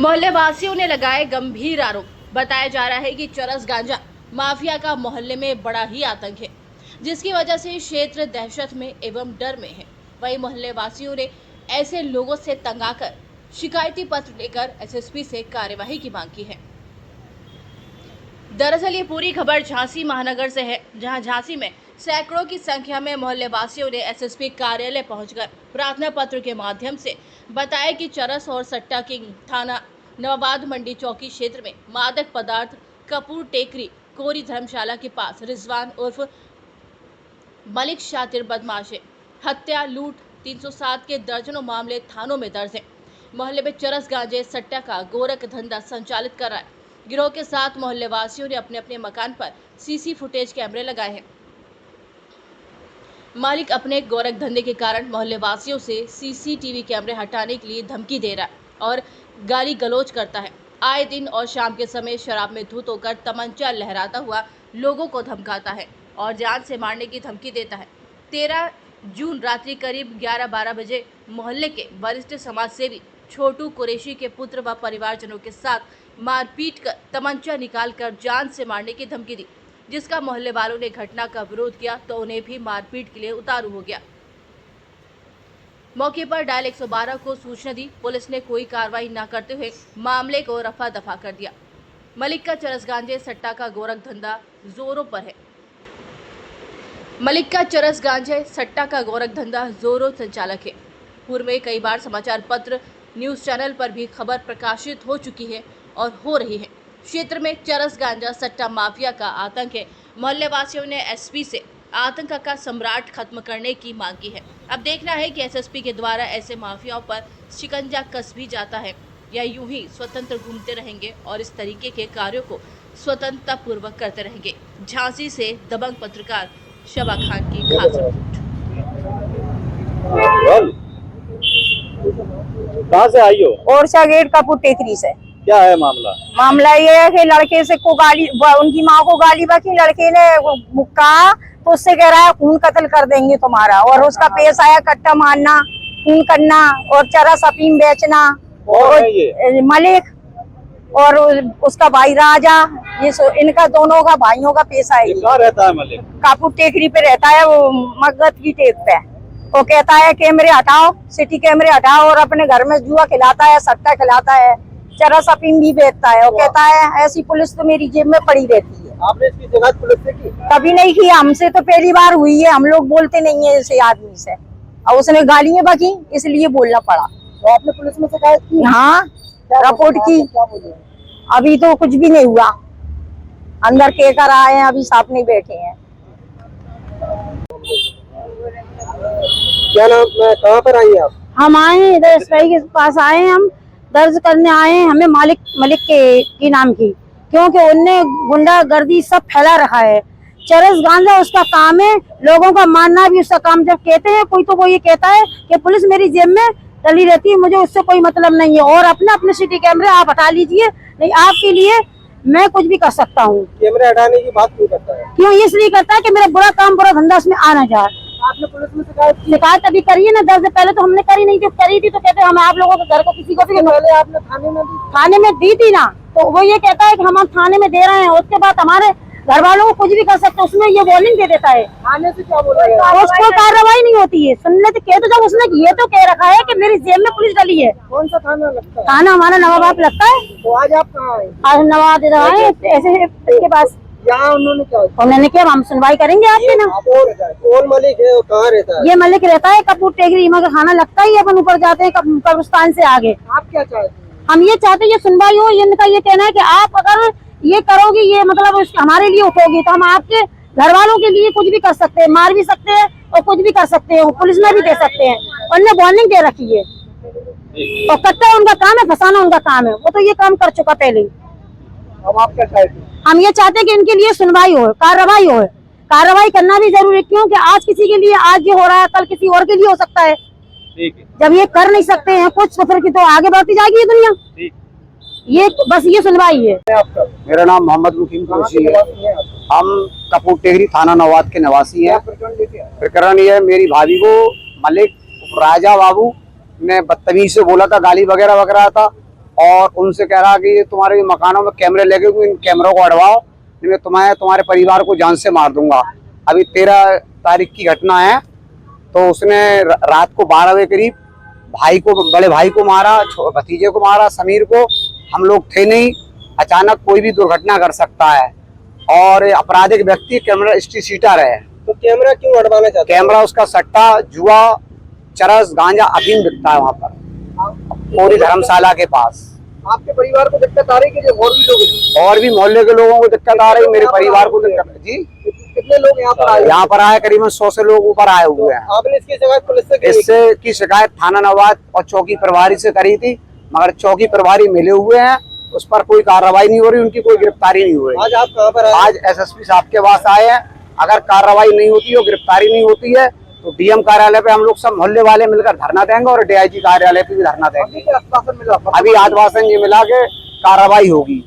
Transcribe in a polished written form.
मोहल्ले वासियों ने लगाए गंभीर आरोप। बताया जा रहा है कि चरस गांजा माफिया का मोहल्ले में बड़ा ही आतंक है, जिसकी वजह से क्षेत्र दहशत में एवं डर में है। वहीं मोहल्ले वासियों ने ऐसे लोगों से तंग आकर शिकायती पत्र लेकर एसएसपी से कार्यवाही की मांग की है। दरअसल ये पूरी खबर झांसी महानगर से है, जहां झांसी में सैकड़ों की संख्या में मोहल्ले वासियों ने एसएसपी कार्यालय पहुंचकर प्रार्थना पत्र के माध्यम से बताया कि चरस और सट्टा किंग थाना नवाबाद मंडी चौकी क्षेत्र में मादक पदार्थ कपूर टेकरी कोरी धर्मशाला के पास रिजवान उर्फ मलिक शातिर बदमाश है। हत्या लूट 307 के दर्जनों मामले थानों में दर्ज हैं। मोहल्ले में चरस गांजे सट्टा का गोरख धंधा संचालित कर रहा है। गिरोह के साथ मोहल्ले वासियों ने अपने अपने मकान पर सीसी फुटेज कैमरे लगाए हैं। मालिक अपने गोरख धंधे के कारण मोहल्ले वासियों से सीसीटीवी कैमरे हटाने के लिए धमकी दे रहा है और गाली गलौज करता है। आए दिन और शाम के समय शराब में धुत होकर तमंचा लहराता हुआ लोगों को धमकाता है और जान से मारने की धमकी देता है। 13 जून रात्रि करीब 11-12 बजे मोहल्ले के वरिष्ठ समाज सेवी छोटू कुरैशी के पुत्र व परिवारजनों के साथ मारपीट कर तमंचा निकालकर जान से मारने की धमकी दी, जिसका मोहल्ले वालों ने घटना का विरोध किया तो उन्हें भी मारपीट के लिए उतारू हो गया। मौके पर डायल 112 को सूचना दी। पुलिस ने कोई कार्रवाई न करते हुए मामले को रफा दफा कर दिया। मलिक का चरस गांजे सट्टा का गोरख धंधा जोरों पर है। मलिक का चरस गांजे सट्टा का गोरख धंधा जोरों संचालक है। पूर्व में कई बार समाचार पत्र न्यूज चैनल पर भी खबर प्रकाशित हो चुकी है और हो रही है। क्षेत्र में चरस गांजा सट्टा माफिया का आतंक है। मोहल्ले वासियों ने एसपी से आतंक का सम्राट खत्म करने की मांग की है। अब देखना है कि एसएसपी के द्वारा ऐसे माफियाओं पर शिकंजा कस भी जाता है या यूं ही स्वतंत्र घूमते रहेंगे और इस तरीके के कार्यों को स्वतंत्रता पूर्वक करते रहेंगे। झांसी से दबंग पत्रकार शबा खान की खास रिपोर्ट। कहाँ से आई हो? ओरछा गेट कपूर टेकरी से। क्या है मामला? मामला ये है कि लड़के से को गाली, उनकी माँ को गाली बकी, लड़के ने कहा तो उससे कह रहा है खून कत्ल कर देंगे तुम्हारा, और उसका पेश आया कट्टा मारना, खून करना और चरस अफीम बेचना। और मलिक और उसका भाई राजा, ये इनका दोनों का भाइयों का पेशा है। कहाँ रहता है मलिक? कपूर टेकरी पे रहता है, वो मगध की टेक पे। वो कहता है कैमरे हटाओ, सिटी कैमरे हटाओ, और अपने घर में जुआ खिलाता है, सट्टा खिलाता है, चरस अफीम भी बेचता है। वो कहता है ऐसी पुलिस तो मेरी जेब में पड़ी रहती है। आपने इसकी शिकायत पुलिस से की? कभी नहीं की, हमसे तो पहली बार हुई है। हम लोग बोलते नहीं है ऐसे आदमी से, और उसने गालियां बकी इसलिए बोलना पड़ा। तो आपने पुलिस में शिकायत की? हाँ, रिपोर्ट की। अभी तो कुछ भी नहीं हुआ, अंदर के कर आए हैं, अभी साथ नहीं बैठे हैं। क्या नाम, कहाँ पर आई आप? हम आए हैं इधर एसआई के पास आए हैं, हम दर्ज करने आए हैं। हमें मलिक के नाम की, क्योंकि उनने गुंडागर्दी सब फैला रखा है। चरस गांजा उसका काम है, लोगों का मानना भी उसका काम। जब कहते हैं कोई, तो वो ये कहता है कि पुलिस मेरी जेब में डली रहती है, मुझे उससे कोई मतलब नहीं है। और अपने सिटी कैमरे आप हटा लीजिए, नहीं आपके लिए मैं कुछ भी कर सकता हूँ। कैमरे हटाने की बात क्यों करता है? क्यों इसलिए करता है कि मेरा बुरा काम, बुरा धंधा उसमें आ ना जाए। आपने पुलिस में शिकायत अभी करी है ना, दर्ज पहले तो हमने करी नहीं, जो करी थी तो कहते हम आप लोगों के घर को किसी को भी पहले आपने थाने में दी थी ना, तो वो ये कहता है कि हम थाने में दे रहे हैं, उसके बाद हमारे घर वालों को कुछ भी कर सकते, उसमें ये वार्निंग दे देता है। थाने से क्या बोला? उसको कार्रवाई नहीं होती है। सुनने तो कह, तो जब उसने ये तो कह रखा है कि मेरी जेब में पुलिस डली है। कौन सा थाना लगता है? थाना हमारा नवाबाद लगता है। तो आज आप कहाँ आए? आज नवाबाद आए ऐसे इसके पास। यहाँ उन्होंने क्या, हम सुनवाई करेंगे आपके ना। कौन मलिक है, कहाँ रहता है? ये मलिक रहता है कपूर टेकरी में, खाना लगता ही है, अपन ऊपर जाते हैं कब्रिस्तान से आगे। आप क्या चाहते हैं? हम ये चाहते हैं ये सुनवाई हो। इनका ये कहना है कि आप अगर ये करोगी, ये मतलब हमारे लिए उठोगी, तो हम आपके घर वालों के लिए कुछ भी कर सकते हैं, मार भी सकते हैं और कुछ भी कर सकते हैं, पुलिस में भी दे सकते हैं। उन्होंने वार्निंग दे रखी है, और कट्टा उनका काम है, फंसाना उनका काम है। वो तो ये काम कर चुका पहले ही। अब आप क्या चाहते हैं? हम ये चाहते हैं कि इनके लिए सुनवाई हो, कार्रवाई हो। कार्रवाई करना भी जरूरी है, क्योंकि आज किसी के लिए आज ये हो रहा है, कल किसी और के लिए हो सकता है। ठीक है। जब ये कर नहीं सकते हैं कुछ, तो फिर की तो आगे बढ़ती जाएगी ये दुनिया। ठीक। ये बस ये सुनवाई है। मेरा नाम मोहम्मद मुकीम कुरैशी है। हम कपूर टेकरी थाना नवाबाद के निवासी हैं। प्रकरण ये, मेरी भाभी को मलिक राजा बाबू ने बदतमीज से बोला था, गाली वगैरह था। और उनसे कह रहा कि तुम्हारे मकानों में कैमरे लगे हुए, इन कैमरों को हटवाओ, मैं तुम्हारे परिवार को जान से मार दूंगा। अभी 13 तारीख की घटना है। तो उसने रात को 12 बजे करीब भाई को, बड़े भाई को मारा, भतीजे को मारा, समीर को। हम लोग थे नहीं, अचानक कोई भी दुर्घटना कर सकता है। और आपराधिक व्यक्ति कैमरा सीटर है। तो कैमरा क्यों हटवाना चाहते हैं? कैमरा उसका सट्टा, जुआ, चरस, गांजा, अफीम बिकता है वहाँ पर, पूरी धर्मशाला के पास। आपके परिवार को दिक्कत आ रही है कि और भी लोग, और भी मोहल्ले के लोगों को दिक्कत आ रही, मेरे परिवार को दिक्कत। जी, कितने लोग यहाँ पर आए? यहाँ पर आए करीबन 100 से लोग ऊपर आए हुए हैं। आपने इसकी शिकायत पुलिस से की? इससे की शिकायत थाना नवाद और चौकी प्रभारी से करी थी, मगर चौकी प्रभारी मिले हुए हैं, उस पर कोई कार्रवाई नहीं हो रही, उनकी कोई गिरफ्तारी नहीं हो रही। आज आप कहाँ पर आए? आज एसएसपी साहब के पास आए हैं। अगर कार्रवाई नहीं होती है, गिरफ्तारी नहीं होती है, तो डीएम कार्यालय पे हम लोग सब मोहल्ले वाले मिलकर धरना देंगे और डीआईजी कार्यालय पे भी धरना देंगे। आश्वासन मिला? अभी आश्वासन ये मिला के कार्रवाई होगी।